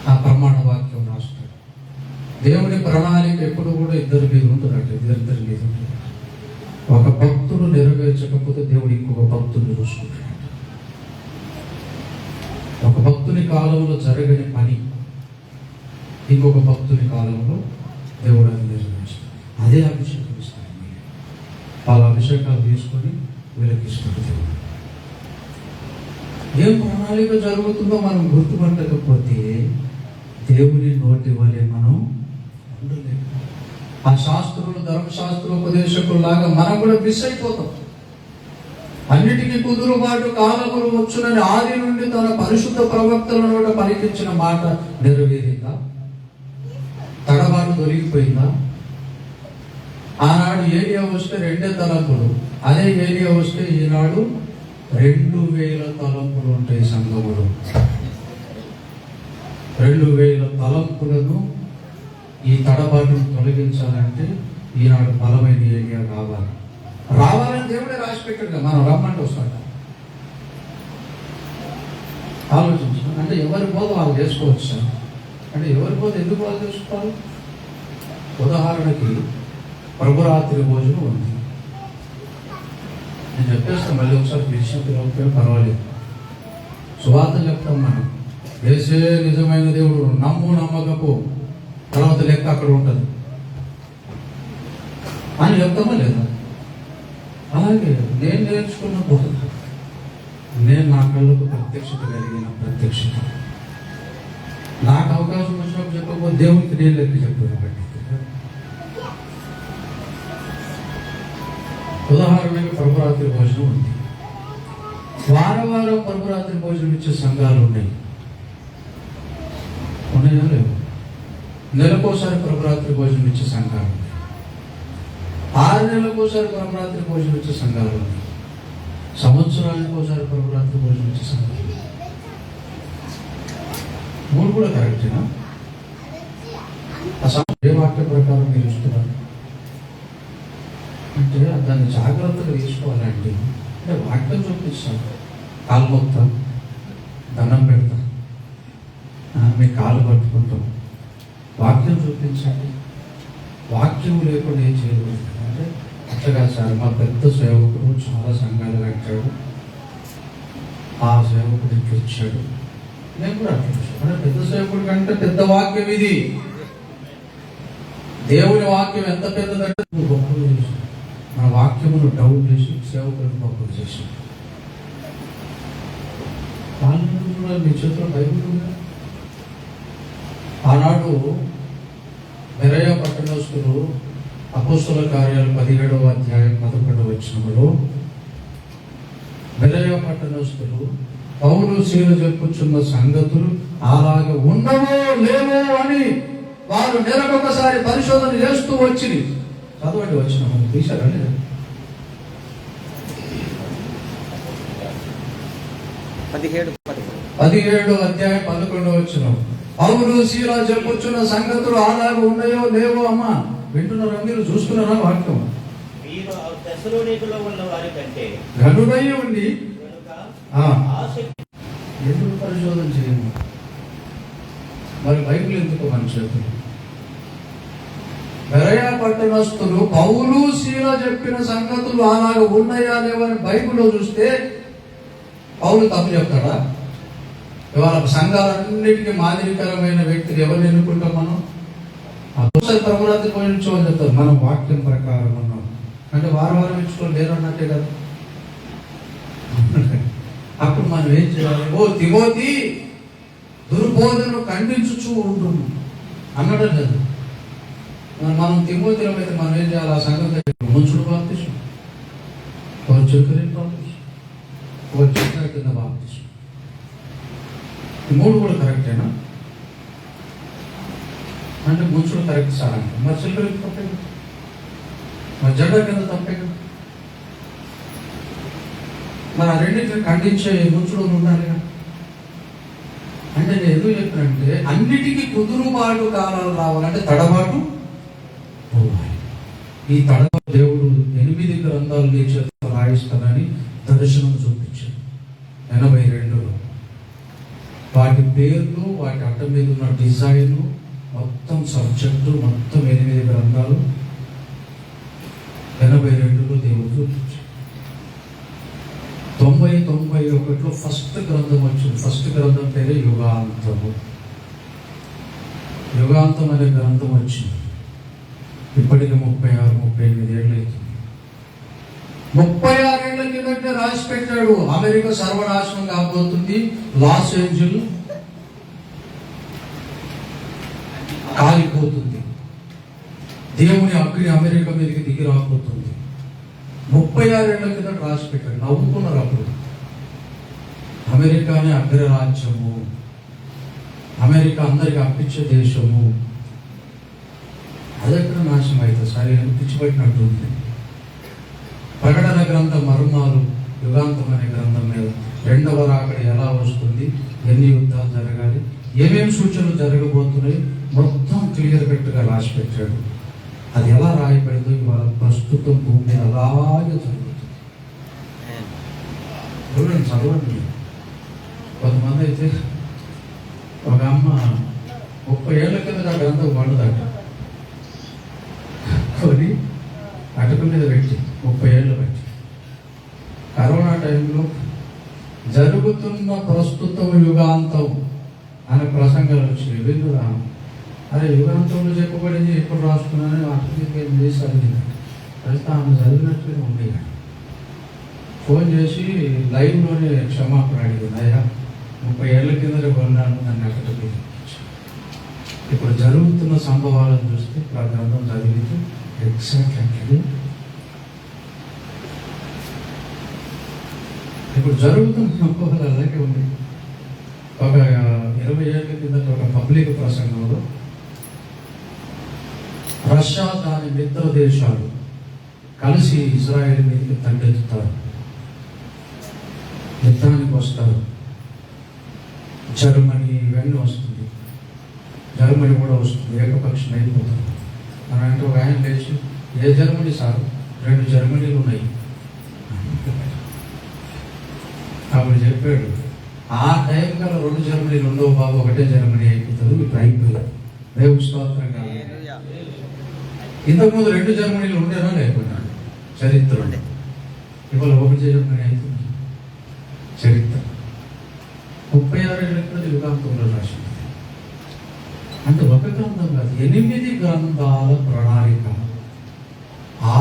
ఆ ప్రమాణ వాక్యం రాస్తాడు. దేవుని ప్రణాళిక ఎప్పుడు కూడా ఇద్దరి మీద ఉంటుందంటే ఇద్దరి మీద ఉంటుంది. ఒక భక్తుడు నెరవేర్చకపోతే దేవుడు ఇంకొక భక్తుడిని చూసుకుంటాడు. ఒక భక్తుని కాలంలో జరగని పని ఇంకొక భక్తుని కాలంలో దేవుడు అది నెరవేర్చాడు. అదే అభిషేకం ఇస్తాడు. వాళ్ళ అభిషేకాలు తీసుకొని వీళ్ళకి ఇస్తాడు దేవుడు. ఏం ప్రణాళిక జరుగుతుందో మనం గుర్తుపట్టకపోతే దేవుని నోటి వలె మనం ఉండలేము. ఆ శాస్త్రులు, ధర్మశాస్త్రోపదేశకుల్లాగా మనం కూడా మిస్ అయిపోతాం. అన్నిటికీ కుదురుబాటు కాలములు వచ్చునని ఆది నుండి తన పరిశుద్ధ ప్రవక్తలను కూడా పలికించిన మాట నెరవేరిందా? తడబాటు దొరికిపోయిందా? ఆనాడు ఏలియా వస్తే 2 తలంపులు, అదే ఏలియా వస్తే ఈనాడు 2000 తలంపులు ఉంటాయి సంఘములో. 2000 తలంపులను ఈ తడబాటును తొలగించాలంటే ఈనాడు బలమైన ఏలియా రావాలని దేవుడే రాసి పెట్టాడు. మనం రమ్మంటే వస్తాడు. ఆలోచించు. అంటే ఎవరి బోధ వాళ్ళు చేసుకోవచ్చు. అంటే ఎవరి బోధ ఎందుకు వాళ్ళు చేసుకోవాలి? ఉదాహరణకి ప్రభురాత్రి భోజనం ఉంది. నేను చెప్పేస్తాను, మళ్ళీ ఒకసారి పిలిచినప్పుడు పర్వాలేదు. సువార్త చెప్తాం మనం. వేసే నిజమైన దేవుడు, నమ్ము నమ్మకపో, తర్వాత లెక్క అక్కడ ఉంటుంది అని చెప్తామా లేదా? అలాగే నేను నేర్చుకున్న బోధ, నేను నా కళ్ళకు ప్రత్యక్షత కలిగిన ప్రత్యక్షత, నాకు అవకాశం వచ్చినప్పుడు చెప్పకపోతే దేవునికి నేను లెక్క చెప్పాను. ఉదాహరణకి ప్రభురాత్రి భోజనం ఉంది. వారం ప్రభురాత్రి భోజనం ఇచ్చే సంఘాలు ఉన్నాయా లేవు? నెలకోసారి ప్రభురాత్రి భోజనం ఇచ్చే సంఘాలు ఉన్నాయి. 6 నెలలకోసారి ప్రభురాత్రి భోజనం ఇచ్చే సంఘాలు ఉన్నాయి. సంవత్సరానికి ఒకసారి ప్రభురాత్రి భోజనం ఇచ్చే సంఘాలు. 3 కూడా కరెక్టేనా? ఏ వాక్య ప్రకారం మీరు ఇస్తున్నారు అంటే దాన్ని జాగ్రత్తగా తీసుకోవాలండి. అంటే వాక్యం చూపిస్తాను, కాలు మొత్తం దండం పెడతాం, మీ కాలు పట్టుకుంటాం. వాక్యం చూపించండి. వాక్యం లేకుండా ఏం చేయకూడదు. అంటే అట్లా సార్, మా పెద్ద సేవకుడు చాలా సంఘాలు కట్టాడు, ఆ సేవకుడు ఇట్లా ఇచ్చాడు, నేను కూడా అట్లా ఇచ్చాను. అంటే పెద్ద సేవకుడు కంటే పెద్ద వాక్యం ఇది. దేవుని వాక్యం ఎంత పెద్దదంటే నువ్వు గొప్పలు చేసి, మన వాక్యమును డౌన్ చేసి సేవకులను గొప్పలు చేసి. మీ చేతిలో బైబిల్ ఉందా? ఆనాడు బెరయ పట్టణస్తులు అపోస్తల కార్యాలు 17వ అధ్యాయం 11వ వచనములో బెరయ పట్టణస్తులు పౌలు శీల చెప్పుచున్న సంగతులు అలాగే ఉండవో లేవో అని వారు నెలకొకసారి పరిశోధన చేస్తూ వచ్చింది. చదవండి వచ్చిన తీశారా లేదా? 17:11 పౌలు శీల చెప్పుచున్న సంగతులు అలాగ ఉన్నాయో లేవో అమ్మా వింటున్నారా? మీరు చూస్తున్నారా? వాక్యం మీరు తెస్సలోనికలో ఉన్న వారి కంటే ఘనుడై ఉండి కనుక ఎందుకు పరిశోధన చేయండి? మరి బైబిల్ ఎందుకు మన చేతులు? బెరయా పట్టణస్తులు పౌలు శీల చెప్పిన సంగతులు అలాగ ఉన్నాయా లేవని బైబిల్లో చూస్తే పౌలు తప్పు చెప్తాడా? ఇవాళ సంఘాలన్నిటికీ మాదిరికరమైన వ్యక్తులు ఎవరిని ఎన్నుకుంటాం మనం? ప్రభురాత్రి పోయించుకోని చెప్తారు. మనం వాక్యం ప్రకారం ఉన్నాం అంటే వారం ఇచ్చుకొని లేరు అన్నట్టే కదా. అప్పుడు మనం ఏం చేయాలి? ఓ తిమోతి, దుర్బోధను ఖండించుచూ ఉంటుంది అన్నట్టు లేదు. మనం తిమోతిలో అయితే మనం ఏం చేయాలి? ఆ సంగతి ముంచుడు బాప్తిసం, ఒక చెక్కరి బాప్తిసం, ఒక చెక్కర కింద బాప్తిసం. ఈ మూడు కూడా కరెక్టేనా? అంటే ముంచుడు కరెక్ట్ సార్ అంటే మరి చెక్కరి తప్పే కదా, మరి జెండా కింద తప్పే కదా. మరి ఆ రెండింటిని ఖండించే ముంచుడు ఉండాలి కదా. అంటే నేను ఎందుకు చెప్పానంటే అన్నిటికీ కుదురుబాటు కాలాలు రావాలంటే తడబాటు పోవాలి. ఈ తడబాటు దేవుడు 8 గ్రంథాలు నీ చేత రాయిస్తానని దర్శనం చూపించాడు 82లో. వాటి పేర్లు, వాటి అట్ట మీద ఉన్న డిజైన్, మొత్తం సబ్జెక్టు, మొత్తం 8 గ్రంథాలు 82లో దేవుడు చూపించాడు. 90-91లో ఫస్ట్ గ్రంథం వచ్చింది. ఫస్ట్ గ్రంథం పేరే యుగాంతము. యుగాంతం అనే గ్రంథం వచ్చింది. ఇప్పటికి 36-38 ఏళ్ళు అవుతుంది. 36 ఏళ్ల కిందటే రాసి పెట్టాడు అమెరికా సర్వనాశనం కాబోతుంది, లాస్ ఏంజల్ కాలిపోతుంది, దేవుని అగ్ని అమెరికా మీదకి దిగి రాబోతుంది. 36 ఏళ్ల కింద రాసి పెట్టాడు. నవ్వుకున్నారు అప్పుడు. అమెరికానే అగ్రరాజ్యము, అమెరికా అందరికి అప్పించే దేశము, అదెక్కడ నాశనం అవుతుంది సరే పిచ్చిపెట్టినట్టు ఉంది. ప్రకటన గ్రంథ మర్మాలు యుగాంతం అనే గ్రంథం మీద రెండవ రాకడ ఎలా వస్తుంది, ఎన్ని యుద్ధాలు జరగాలి, ఏమేమి సూచనలు జరగబోతున్నాయి మొత్తం క్లియర్ కట్గా రాసి పెట్టాడు. అది ఎలా రాయబడిందో ఇవాళ ప్రస్తుతం భూమి మీద అలాగే జరుగుతుంది. చదవండి. కొంతమంది అయితే ఒక అమ్మ 30 ఏళ్ల కింద ఆ గ్రంథం పండుదట కొని అటుకు మీద పెట్టి 30 ఏళ్ళు పెట్టి కరోనా టైంలో జరుగుతున్న ప్రస్తుతం యుగాంతం అనే ప్రసంగాలు వచ్చినాయి. విందురా అరే యుగాంతంలో చెప్పబడింది ఎప్పుడు రాసుకున్నానని అటుకు చేసి చదివింది. అయితే ఆమె చదివినట్లే ఉంది. ఫోన్ చేసి లైవ్లోనే క్షమాపణ అడిగింది. అయ్యా 30 ఏళ్ల కింద కొన్నాను నన్ను అక్కడికి. ఇప్పుడు జరుగుతున్న సంభవాలను చూస్తే ఆ గ్రంథం చదివితే ఎగ్జాక్ట్ అంటే ఇప్పుడు జరుగుతున్న సంభవాలు అలాగే ఉంది. ఒక 20 ఏళ్ల కింద ఒక పబ్లిక్ ప్రసంగంలో రష్యా దాని మిత్ర దేశాలు కలిసి ఇజ్రాయెల్ మీదకి తండెత్తుతారు, యుద్ధానికి వస్తారు. జర్మనీ ఇవన్నీ వస్తుంది, జర్మనీ కూడా వస్తుంది, ఏకపక్షం అయిపోతుంది. మన అంటే ఒక ఆయన లేచి ఏ జర్మనీ సార్ 2 జర్మనీలు ఉన్నాయి అప్పుడు చెప్పాడు. ఆ టైం కల 2 జర్మనీలు ఉండవు బాబు, ఒకటే జర్మనీ అయిపోతుంది. ఇప్పుడు అయిపోయింది. దేవుని స్తోత్రం కాదు. ఇంతకుముందు 2 జర్మనీలు ఉండేనా లేకుండా చరిత్ర ఉండే. ఇవాళ 1 జర్మనీ అవుతుంది చరిత్ర. 36 ఏళ్ల క్రితం యుగాంతంలో రాసింది. అంటే ఒక గ్రంథం కాదు, 8 గ్రంథాల ప్రణాళిక.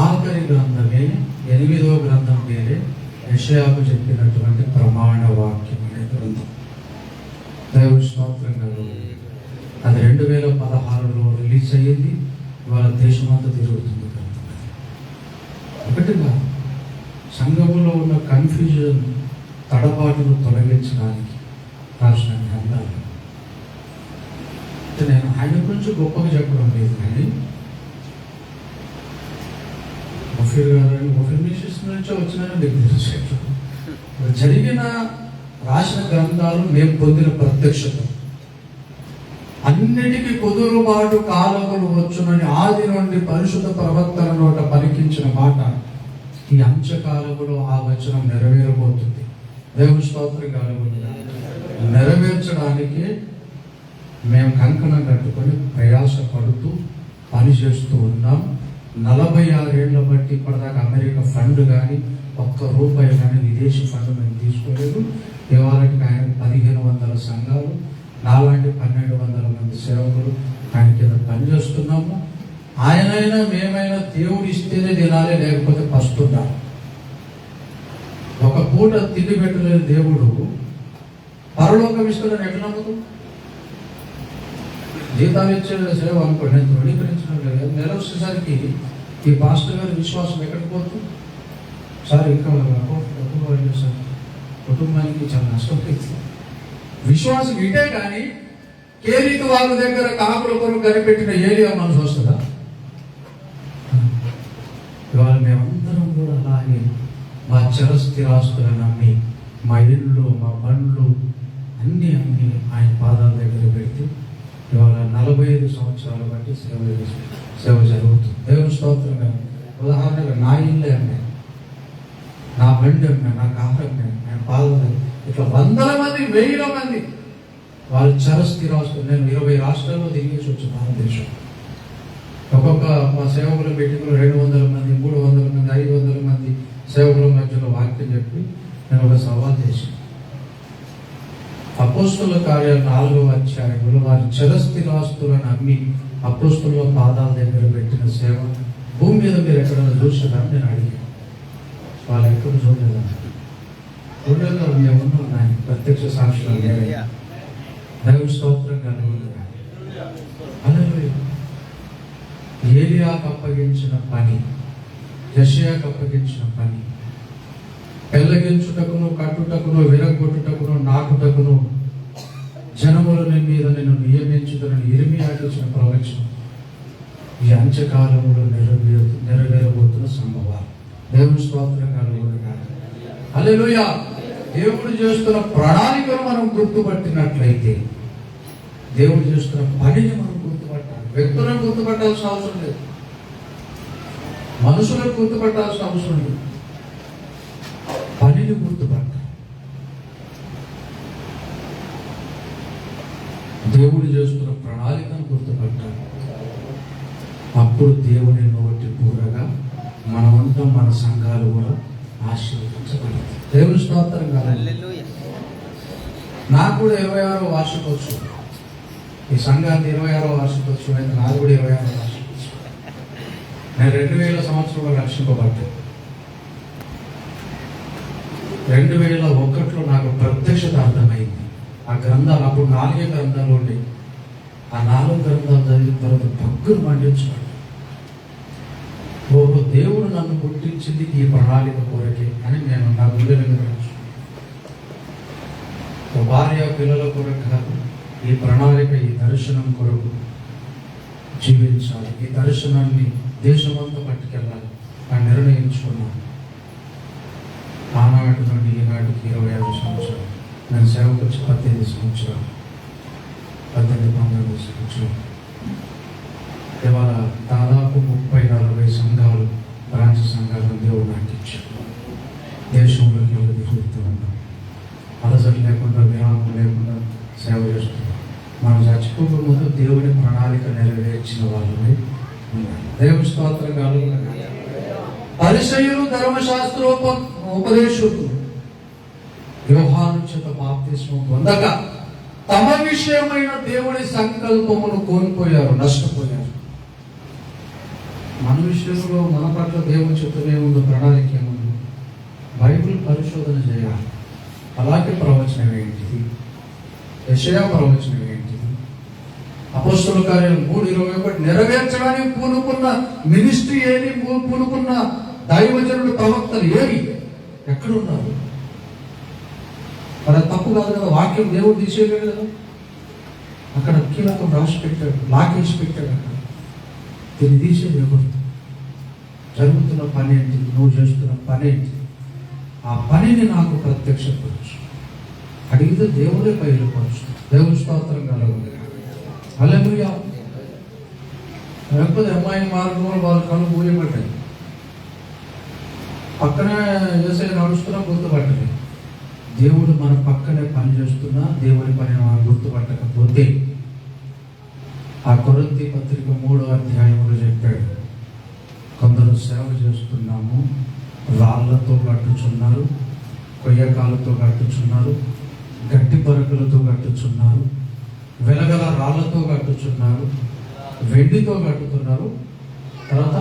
ఆఖరి గ్రంథమే 8వ గ్రంథం పేరే యెషయాకు చెప్పినటువంటి ప్రమాణ వాక్యం అనే గ్రంథం. దేవుని స్తోత్రం కాదు. అది 2016లో రిలీజ్ అయ్యింది. ఇవాళ దేశమంతా తిరుగుతుంది గ్రంథం. ఒకటిగా సంఘములో ఉన్న కన్ఫ్యూజన్, తడబాటును తొలగించడానికి రాసిన గ్రంథాలు. నేను ఆయన గురించి గొప్పగా చెప్పడం లేదు, కానీ ముఫీర్ గారు ముఫీర్ మిషన్స్ నుంచో వచ్చిన జరిగిన రాసిన గ్రంథాలు మేము పొందిన ప్రత్యక్షత. అన్నిటికీ కుదురుబాటు కాలములు వచ్చునని ఆది నుండి పరిశుద్ధ ప్రవక్తల నోట పలికించిన మాట ఈ అంత్యకాలములో ఆ వచనం నెరవేరబోతుంది. దేవుని స్తోత్రం కలుగునుగా. నెరవేర్చడానికి మేము కంకణం కట్టుకొని ప్రయాస పడుతూ పని చేస్తూ ఉన్నాం. 46 ఏళ్ల బట్టి ఇప్పటిదాకా అమెరికా ఫండ్ కానీ ₹1 కానీ విదేశీ ఫండ్ మేము తీసుకోలేదు. ఇవాళకి ఆయన 1500 సంఘాలు, నాలాంటి 1200 మంది సేవకులు ఆయన కింద పనిచేస్తున్నాము. ఆయనైనా మేమైనా దేవుడు ఇస్తేనే తినాలి, లేకపోతే పస్తున్నాం. ఒక పూట తిండి పెట్టలేని దేవుడు పరలోకం ఇస్తాడని ఎట్లా నమ్మదు? జీతాలు ఇచ్చే సేవ అనుకోండి, నేను ధృవీకరించడం లేదు. నెల వచ్చేసరికి ఈ పాస్టర్ గారి విశ్వాసం ఎక్కడికి పోతుంది సార్? ఇంకా సార్ కుటుంబానికి చాలా నష్టం అవుతుంది. విశ్వాసం ఇటే కానీ కేరీకి వాళ్ళ దగ్గర కాకుల కొరకు కనిపెట్టిన ఏరియా మనసు వస్తుందా? ఇవాళ మేమందరం కూడా అలాగే మా చరస్థిరాస్తులను నమ్మి మా ఇళ్ళు, మా బండ్లు అన్నీ ఆయన పాదాల దగ్గర పెడితే ఇవాళ 45 సంవత్సరాల బట్టి సేవ జరుగుతుంది. దేవుని స్తోత్రంగా. ఉదాహరణగా నా ఇల్లే అమ్మాయి, నా బండి అమ్మాయి, నా కారు అమ్మాయి, ఆయన పాదాలు ఇట్లా 100 మంది 1000 మంది వాళ్ళు చరస్థిరాస్తులు. నేను 20 రాష్ట్రాల్లో తిరిగేసి వచ్చి భారతదేశం. ఒక్కొక్క మా సేవకుల మీటింగ్లో 200 మంది, 300 మంది, 500 మంది సేవకుల మధ్యలో వాక్యం చెప్పి నేను ఒక సవాల్ చేశాను. అపోస్తుల కార్యాలు 4వ అధ్యాయంలో వారి చరస్థిరాస్తులను అమ్మి అపోస్తుల పాదాల దగ్గర పెట్టిన సేవ భూమి మీద మీరు ఎక్కడైనా చూసారా నేను అడిగాను. వాళ్ళు ఎక్కడ చూడలేదు. మేము ఉన్నాం ఆయన ప్రత్యక్ష సాక్షులు. దైవ స్తోత్రం కలుగునుగా. హల్లెలూయా. ఏలియాకు అప్పగించిన పని, యెషయాకు అప్పగించిన పని, పెళ్ళగించుటకును, కట్టుటకును, విరగొట్టుటకును, నాటుటకును జనముల మీద నేను నియమించుటనని ఇర్మియాకు ఇచ్చిన ప్రవచనం ఈ అంత్యకాలంలో నెరవేరబోతున్న సంభవాలు. దేవుని స్తోత్రం కలుగునుగా. హల్లెలూయా. దేవుడు చేస్తున్న ప్రణాళికను మనం గుర్తుపట్టినట్లయితే దేవుడు చేస్తున్న పనిని మనం గుర్తుపట్టాలి. వ్యక్తులను గుర్తుపట్టాల్సిన అవసరం లేదు, మనుషులను గుర్తుపట్టాల్సిన అవసరం లేదు, పనిని గుర్తుపట్టాలి. దేవుడు చేస్తున్న ప్రణాళికను గుర్తుపట్టాలి. అప్పుడు దేవుని నోటి పూరగా మనమంతా మన సంఘాలు కూడా ఆశీర్వదించబడతాయి. దేవుని స్తోత్రం కాదు. నాకు కూడా 26వ వార్షికోత్సవం, ఈ సంఘానికి 26వ వార్షికోత్సవం అయితే నాకు కూడా 26వ వార్షికోత్సవం. నేను 2000 సంవత్సరంలో రక్షింపబడ్డాను. 2001లో నాకు ప్రత్యక్షత అర్థమైంది. ఆ గ్రంథాలు అప్పుడు 4 గ్రంథాలు ఉండి ఆ 4 గ్రంథాలు చదివిన తర్వాత భక్తులు మండించాడు. ఓహో, దేవుడు నన్ను పుట్టించింది ఈ ప్రణాళిక కోరికే అని నేను నా గుండె మీద భార్య పిల్లల కొరకు కాదు, ఈ ప్రణాళిక, ఈ దర్శనం కొరకు జీవించాలి. ఈ దర్శనాన్ని దేశమంతా పట్టుకెళ్ళాలి అని నిర్ణయించుకున్నాను. ఆనాటి నుండి ఈనాటికి 25 సంవత్సరాలు. నేను సేవకు వచ్చి 18 సంవత్సరాలు, 19 సంవత్సరాలు. ఇవాళ దాదాపు 30-40 సంఘాలు, బ్రాంచ్ సంఘాలను దేవుడు నాకు ఇచ్చాడు. దేశంలోకి వెళ్ళి తిరుగుతూ ఉన్నాం. అలసట లేకుండా, విరామం లేకుండా సేవ చేస్తున్నాం. మనం చచ్చిపోక ముందు దేవుని ప్రణాళిక నెరవేర్చిన వాళ్ళని దేవుని స్తోత్రం కలుగునుగా. పరిసయ్యులు, ధర్మశాస్త్రోపదేశకులు యోహాను చేత బాప్తిస్మం పొందక తమ విషయమైన దేవుని సంకల్పమును కోల్పోయారు, నష్టపోయారు. మన విషయంలో మన పట్ల దేవుని చిత్తం ఏముందో, ప్రణాళిక ఏముందో బైబిల్ పరిశోధన చేయాలి. అలాగే ప్రవచనం ఏంటిది, యెషయా ప్రవచనం ఏంటిది, అపోస్తలుల కార్యాలు 3:21 నెరవేర్చడానికి పూనుకున్న మినిస్ట్రీ ఏది, పూనుకున్న దైవజనుడు, ప్రవక్తలు ఏవి, ఎక్కడున్నారు? మరి తప్పు కాదు కదా, వాక్యం దేవుడు తీసేయలేదు కదా. అక్కడ కీలకం రాసి పెట్టాడు, లాకేసి పెట్టాడు. అక్కడ దీన్ని తీసేది ఎవరు? జరుగుతున్న పని ఏంటి, నువ్వు చేస్తున్న పని ఏంటి, ఆ పనిని నాకు ప్రత్యక్షపరచు. అడిగితే దేవుడే బయలుపరుస్తాడు. దేవుని స్తోత్రం కలుగుతుంది. హల్లెలూయా. లేకపోతే అమ్మాయి మార్గంలో వాళ్ళ కళ్ళు పూయబడ్డాయి, పక్కనే యేసయ్య నడుస్తున్నా గుర్తుపట్టలేదు. దేవుడు మన పక్కనే పని చేస్తున్నా దేవుడి పని మనం గుర్తుపట్టకపోతే ఆ కొరింథీ పత్రిక 3వ అధ్యాయంలో చెప్పాడు, కొందరు సేవ చేస్తున్నాము, రాళ్లతో కట్టుచున్నారు, కొయ్యకాలతో కట్టుచున్నారు, గట్టి పరకులతో కట్టుచున్నారు, వెలగల రాళ్లతో కట్టుచున్నారు, వెండితో కట్టుతున్నారు, తర్వాత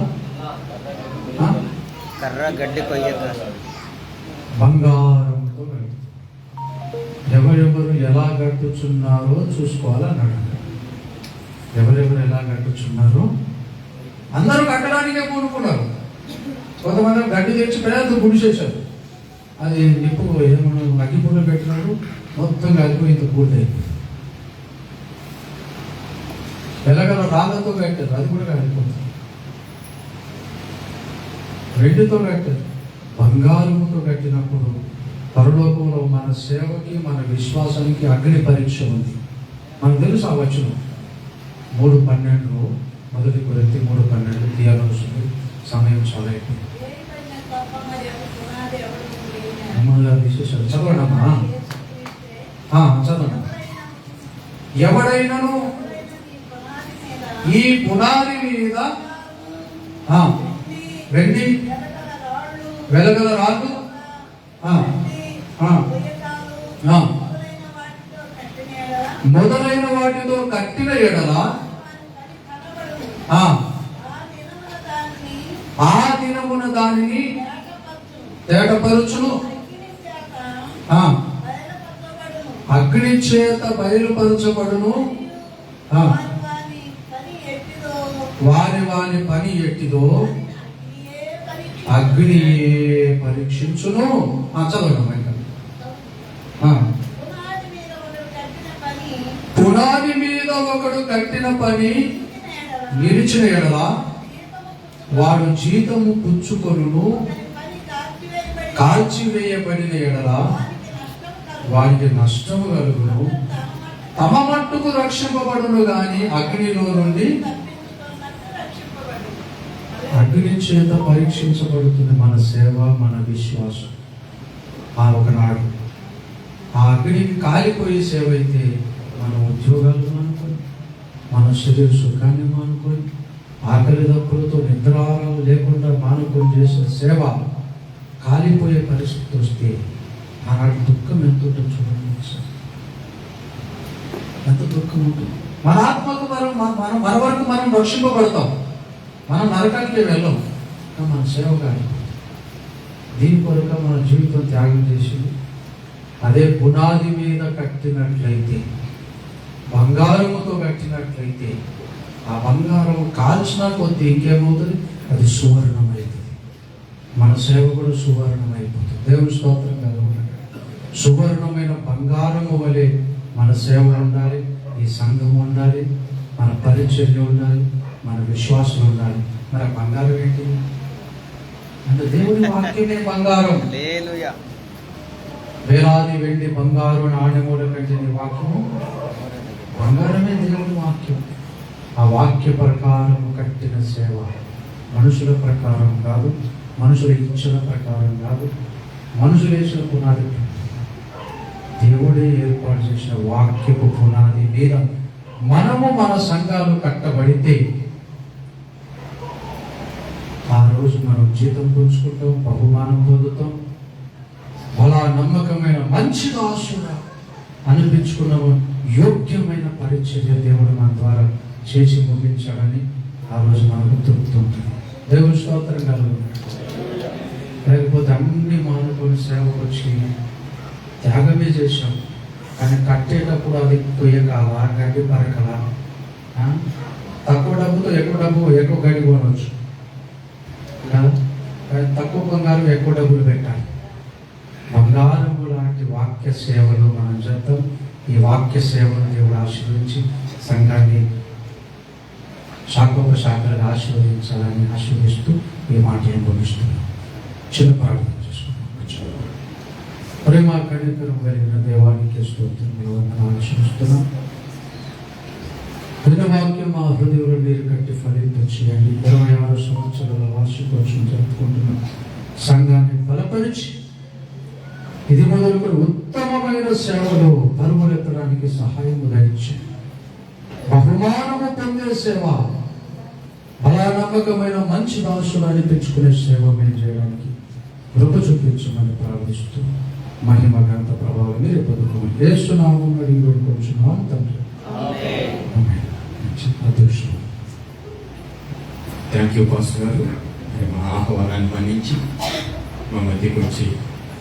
కర్ర గడ్డి కొయ్యక బంగారంతో కట్టు. ఎవరెవరు ఎలా కట్టుచున్నారో చూసుకోవాలి అన్నాడు. ఎవరెవరు ఎలా కట్టుచున్నారో అందరూ కట్టడానికే పూనుకున్నారు. కొంతమంది గడ్డి తెచ్చి పెద్ద గుడి చేశారు, అది నిప్పు ఏమన్నా అగ్గిపుల్ల పెట్టినాడు, మొత్తం కలిపోయింది, పూర్తయింది. వెలగల రాళ్ళతో కట్టారు, అది కూడా కలిపోతుంది. వెండితో కట్టారు, బంగారముతో కట్టినప్పుడు పరలోకంలో మన సేవకి మన విశ్వాసానికి అగ్ని పరీక్ష ఉంది. మనకు తెలుసు ఆ వచనం 3:12 మొదటి కొరింథీ 3:12 తీయాల్సింది. సమయం చాలా అయిపోయింది. విశేషాలు చదవడమ్మా, చదవండి. ఎవడైనాను ఈ పునాది మీద వెండి వెలగల రాళ్ళు మొదలైన వాటితో కట్టిన ఎడల ఆ దినమున దానిని తేటపరచును, అగ్ని చేత బయలుపరచబడును, వారి వారి పని ఎట్టిదో అగ్ని పరీక్షించును. చదవండి. పునాది మీద ఒకడు కట్టిన పని నిలిచిన ఎడల వాడు జీతము పుచ్చుకొనును, కాల్చివేయబడిన ఎడల వారికి నష్టము కలుగును, తమ మట్టుకు రక్షింపబడును గాని అగ్నిలో నుండి. అగ్ని చేత పరీక్షించబడుతుంది మన సేవ, మన విశ్వాసం. ఒకనాడు ఆ అగ్నికి కాలిపోయే సేవ అయితే మన ఉద్యోగాలు మానుకొని, మన శరీర సుఖాన్ని మానుకొని, ఆకలి దప్పులతో నిద్రాహారాలు లేకుండా మానుకొని చేసిన సేవ కాలిపోయే పరిస్థితి వస్తే ఆనాడు దుఃఖం ఎంత ఉంటుంది చూడండి. ఎంత దుఃఖం ఉంటుంది. మన ఆత్మకు మన వరకు మనం రక్షింపబడతాం, మనం నరకానికి వెళ్ళాం, మన సేవ కానీ దీని కొరకు మన జీవితం త్యాగం చేసి అదే పునాది మీద కట్టినట్లయితే, బంగారముతో కట్టినట్లయితే ఆ బంగారం కాల్చిన కొద్ది ఇంకేమవుతుంది, అది సువర్ణమైతుంది. మన సేవ కూడా సువర్ణమైపోతుంది. దేవుని స్తోత్రం కలుగుతుంది. సువర్ణమైన బంగారము వలె మన సేవ ఉండాలి, ఈ సంఘం ఉండాలి, మన పరిచర్య ఉండాలి, మన విశ్వాసం ఉండాలి. మరి బంగారం ఏంటి అంటే దేవుని వాక్యమే బంగారం. వేలాది వెండి బంగారు నాణ్యముల కంటే వాక్యము బంగారమే దేవుని వాక్యం. ఆ వాక్య ప్రకారం కట్టిన సేవ మనుషుల ప్రకారం కాదు, మనుషుల ఇచ్చిన ప్రకారం కాదు, మనుషులు వేసిన పునాది, దేవుడే ఏర్పాటు చేసిన వాక్యపు పునాది మీద మనము మన సంఘాలు కట్టబడితే ఆ రోజు మనం జీతం పుంజుకుంటాం, బహుమానం పొందుతాం. అలా నమ్మకమైన మంచి దాసుగా అనిపించుకున్న యోగ్యమైన పరిచర్య దేవుడు మన ద్వారా చేసి ముగించాడని ఆ రోజు మనకు తృప్తి ఉంటుంది. దేవుని స్తోత్రం కలుగుతుంది. లేకపోతే అన్ని మానుకొని సేవకు వచ్చి త్యాగమే చేశాం, కానీ కట్టేటప్పుడు అది కొయ్యకాల గడ్డి పరకల, తక్కువ డబ్బుతో ఎక్కువ గడ్డి కొనవచ్చు, తక్కువ బంగారం ఎక్కువ డబ్బులు పెట్టాలి. బంగారము లాంటి వాక్య సేవలు మనం చేద్దాం. ఈ వాక్య సేవను దేవుడు ఆశీర్వదించి సంఘాన్ని శాఖోపశాఖలుగా ఆశీర్వదించాలని ఆశీర్వదిస్తూ ఈ మాట ముగిస్తున్నాం. చిన్న ప్రార్థన చేసుకున్నాం. ప్రేమ కనికరం కలిగిన దేవానికి స్తోత్రములు వందనాలు చెల్లిస్తున్నాం. వాక్యం మా హృదయంలో నీరు కట్టి ఫలింపచేయండి. 26 సంవత్సరాల వార్షికోత్సవం జరుపుకుంటున్నాం. సంఘాన్ని బలపరిచి ఇది మొదలుకొని ఉత్తమమైన సేవలో పరుగులెత్తడానికి సహాయము దయచేయండి. బహుమానము పొందే సేవ, అలా నమ్మకమైన మంచి దాసులు అనిపించుకునే సేవ మేము చేయడానికి కృప చూపించమని ప్రార్థిస్తూ మహిమ ఘనత ప్రభావం మీరు పొందుకోమని యేసునామమున అడిగి వేడుకొంచున్నాం తండ్రి. ఆమేన్. అదృష్టం. థ్యాంక్ యూ పాస్టర్ గారు. మా ఆహ్వానాన్ని మన్నించి మా మధ్యకు వచ్చి